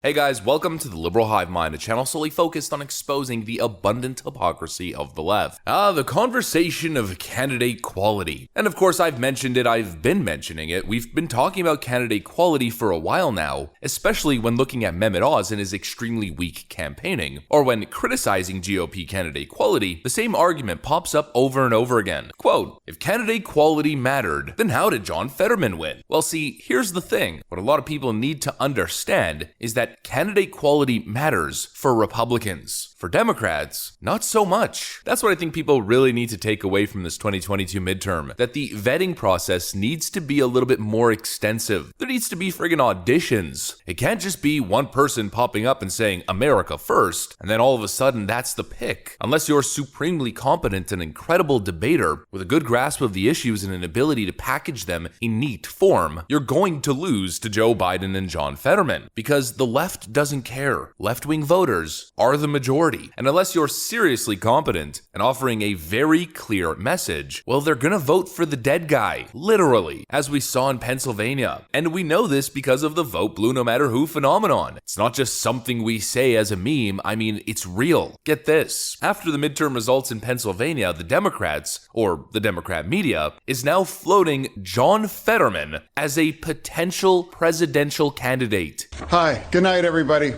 Hey guys, welcome to the Liberal Hive Mind, a channel solely focused on exposing the abundant hypocrisy of the left. The conversation of candidate quality. And of course, I've mentioned it, I've been mentioning it. We've been talking about candidate quality for a while now, especially when looking at Mehmet Oz and his extremely weak campaigning, or when criticizing GOP candidate quality, the same argument pops up over and over again. Quote, if candidate quality mattered, then how did John Fetterman win? Well, see, here's the thing. What a lot of people need to understand is that candidate quality matters for Republicans. For Democrats, not so much. That's what I think people really need to take away from this 2022 midterm, that the vetting process needs to be a little bit more extensive. There needs to be friggin' auditions. It can't just be one person popping up and saying America first, and then all of a sudden that's the pick. Unless you're supremely competent and incredible debater with a good grasp of the issues and an ability to package them in neat form, you're going to lose to Joe Biden and John Fetterman, because the left doesn't care. Left-wing voters are the majority. And unless you're seriously competent and offering a very clear message, well, they're gonna vote for the dead guy, literally, as we saw in Pennsylvania. And we know this because of the vote blue no matter who phenomenon. It's not just something we say as a meme, I mean, it's real. Get this. After the midterm results in Pennsylvania, the Democrats, or the Democrat media, is now floating John Fetterman as a potential presidential candidate. Hi, good night, everybody.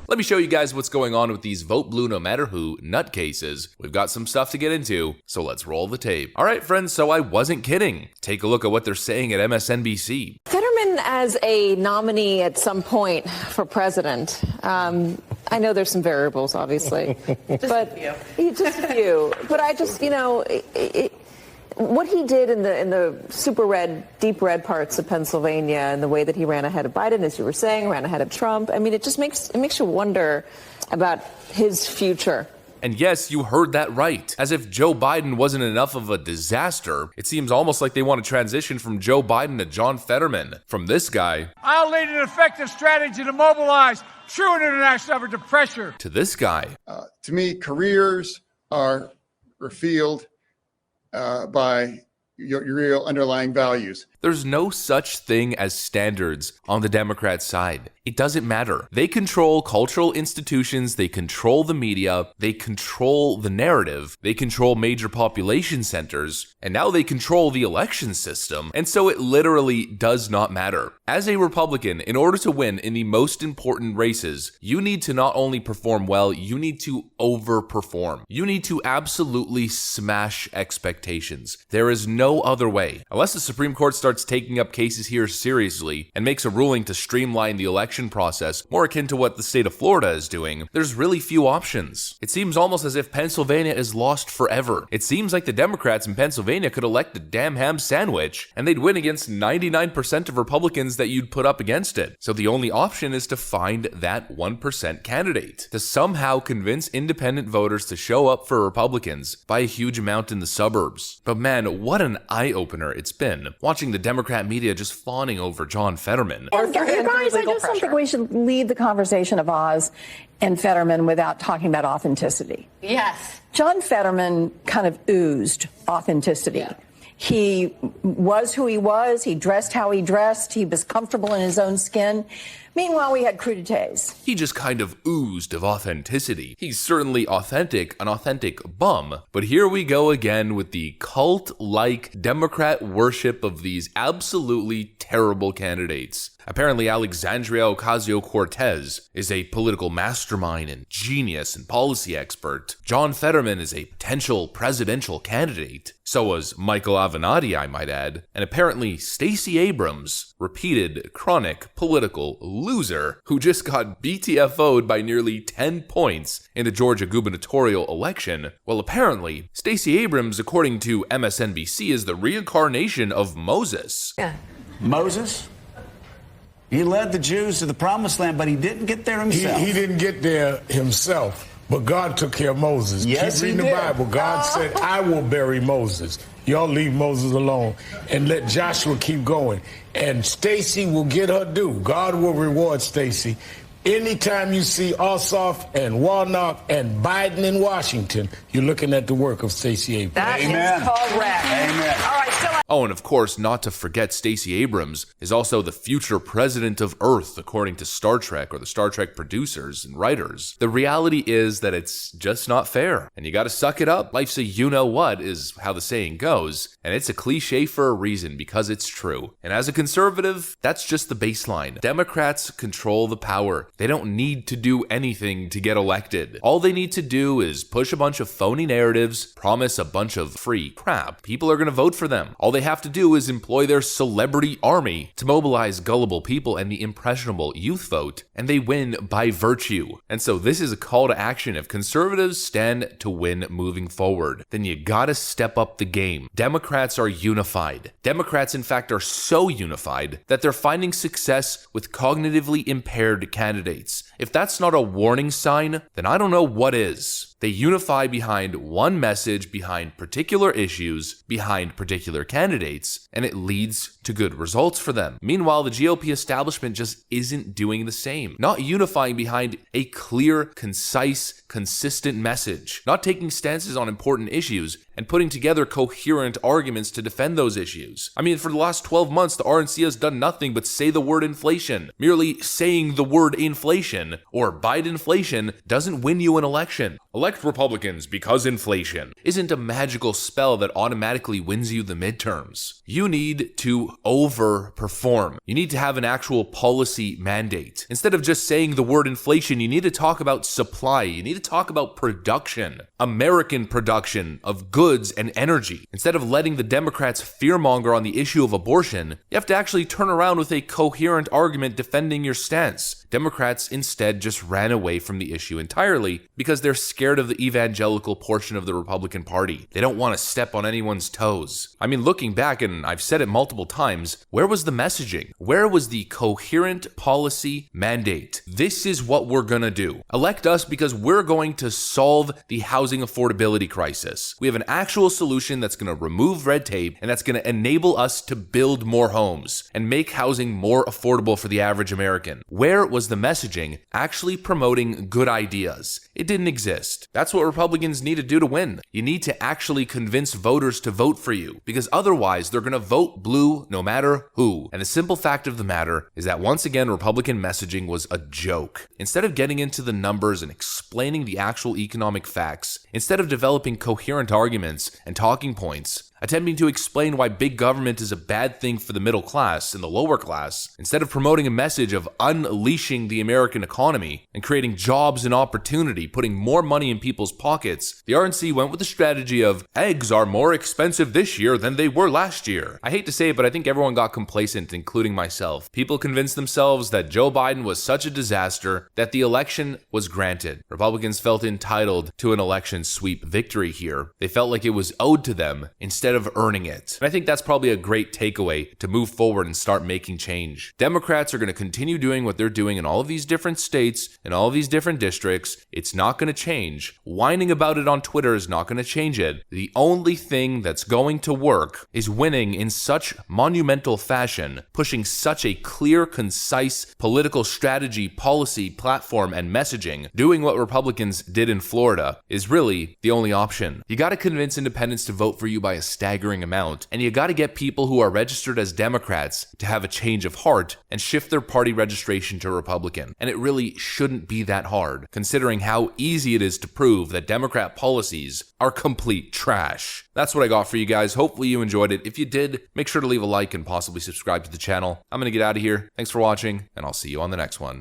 Let me show you guys what's going on with these vote blue no matter who nutcases. We've got some stuff to get into, so let's roll the tape. All right, friends, so I wasn't kidding. Take a look at what they're saying at MSNBC. Fetterman as a nominee at some point for president. I know there's some variables, obviously, just a few. But I just, what he did in the super red, deep red parts of Pennsylvania and the way that he ran ahead of Biden, as you were saying, ran ahead of Trump, I mean, it just makes you wonder about his future. And yes, you heard that right. As if Joe Biden wasn't enough of a disaster, it seems almost like they want to transition from Joe Biden to John Fetterman. From this guy, I'll lead an effective strategy to mobilize true international effort to pressure. To this guy. To me, careers are revealed by your real underlying values. There's no such thing as standards on the Democrat side. It doesn't matter. They control cultural institutions, they control the media, they control the narrative, they control major population centers, and now they control the election system. And so it literally does not matter. As a Republican, in order to win in the most important races, you need to not only perform well, you need to overperform. You need to absolutely smash expectations. There is no other way. Unless the Supreme Court starts taking up cases here seriously and makes a ruling to streamline the election process more akin to what the state of Florida is doing, there's really few options. It seems almost as if Pennsylvania is lost forever. It seems like the Democrats in Pennsylvania could elect a damn ham sandwich and they'd win against 99% of Republicans that you'd put up against it. So the only option is to find that 1% candidate, to somehow convince independent voters to show up for Republicans by a huge amount in the suburbs. But man, what an eye-opener it's been watching the Democrat media just fawning over John Fetterman. You guys, I just don't think we should leave the conversation of Oz and Fetterman without talking about authenticity. Yes. John Fetterman kind of oozed authenticity. Yeah. He was who he was. He dressed how he dressed. He was comfortable in his own skin. Meanwhile, we had crudités. He just kind of oozed of authenticity. He's certainly authentic, an authentic bum. But here we go again with the cult-like Democrat worship of these absolutely terrible candidates. Apparently, Alexandria Ocasio-Cortez is a political mastermind and genius and policy expert. John Fetterman is a potential presidential candidate. So was Michael Avenatti, I might add. And apparently, Stacey Abrams, repeated chronic political loser, who just got BTFO'd by nearly 10 points in the Georgia gubernatorial election. Well, apparently, Stacey Abrams, according to MSNBC, is the reincarnation of Moses. Yeah. Moses? He led the Jews to the promised land, but he didn't get there himself. He didn't get there himself, but God took care of Moses. Yes, Keep reading the Bible. God said, I will bury Moses. Y'all leave Moses alone and let Joshua keep going. And Stacey will get her due. God will reward Stacey. Anytime you see Ossoff and Warnock and Biden in Washington, you're looking at the work of Stacey Abrams. That is correct. Amen. All right, still Oh, and of course, not to forget Stacey Abrams is also the future president of Earth, according to Star Trek or the Star Trek producers and writers. The reality is that it's just not fair, and you gotta suck it up. Life's a you-know-what is how the saying goes, and it's a cliche for a reason because it's true. And as a conservative, that's just the baseline. Democrats control the power. They don't need to do anything to get elected. All they need to do is push a bunch of phony narratives, promise a bunch of free crap. People are gonna vote for them. All they have to do is employ their celebrity army to mobilize gullible people and the impressionable youth vote, and they win by virtue. And so this is a call to action. If conservatives stand to win moving forward, then you gotta step up the game. Democrats are unified. Democrats, in fact, are so unified that they're finding success with cognitively impaired candidates. If that's not a warning sign, then I don't know what is. They unify behind one message, behind particular issues, behind particular candidates, and it leads to good results for them. Meanwhile, the GOP establishment just isn't doing the same. Not unifying behind a clear, concise, consistent message. Not taking stances on important issues and putting together coherent arguments to defend those issues. I mean, for the last 12 months, the RNC has done nothing but say the word inflation. Merely saying the word inflation or Bidenflation doesn't win you an election. Elect Republicans because inflation isn't a magical spell that automatically wins you the midterms. You need to overperform. You need to have an actual policy mandate. Instead of just saying the word inflation, you need to talk about supply. You need to talk about production, American production of goods and energy. Instead of letting the Democrats fearmonger on the issue of abortion, you have to actually turn around with a coherent argument defending your stance. Democrats instead just ran away from the issue entirely because they're scared of the evangelical portion of the Republican Party. They don't want to step on anyone's toes. I mean, looking back, and I've said it multiple times, where was the messaging? Where was the coherent policy mandate? This is what we're gonna do. Elect us because we're going to solve the housing affordability crisis. We have an actual solution that's gonna remove red tape and that's gonna enable us to build more homes and make housing more affordable for the average American. Where was the messaging actually promoting good ideas? It didn't exist. That's what Republicans need to do to win. You need to actually convince voters to vote for you, because otherwise they're going to vote blue no matter who. And the simple fact of the matter is that once again, Republican messaging was a joke. Instead of getting into the numbers and explaining the actual economic facts, instead of developing coherent arguments and talking points, attempting to explain why big government is a bad thing for the middle class and the lower class, instead of promoting a message of unleashing the American economy and creating jobs and opportunity, putting more money in people's pockets, the RNC went with the strategy of eggs are more expensive this year than they were last year. I hate to say it, but I think everyone got complacent, including myself. People convinced themselves that Joe Biden was such a disaster that the election was granted. Republicans felt entitled to an election sweep victory here. They felt like it was owed to them instead of earning it. And I think that's probably a great takeaway to move forward and start making change. Democrats are going to continue doing what they're doing in all of these different states, in all of these different districts. It's not going to change. Whining about it on Twitter is not going to change it. The only thing that's going to work is winning in such monumental fashion, pushing such a clear, concise political strategy, policy, platform, and messaging. Doing what Republicans did in Florida is really the only option. You got to convince independents to vote for you by a staggering amount, and you got to get people who are registered as Democrats to have a change of heart and shift their party registration to Republican. And it really shouldn't be that hard, considering how easy it is to prove that Democrat policies are complete trash. That's what I got for you guys. Hopefully you enjoyed it. If you did, make sure to leave a like and possibly subscribe to the channel. I'm gonna get out of here. Thanks for watching, and I'll see you on the next one.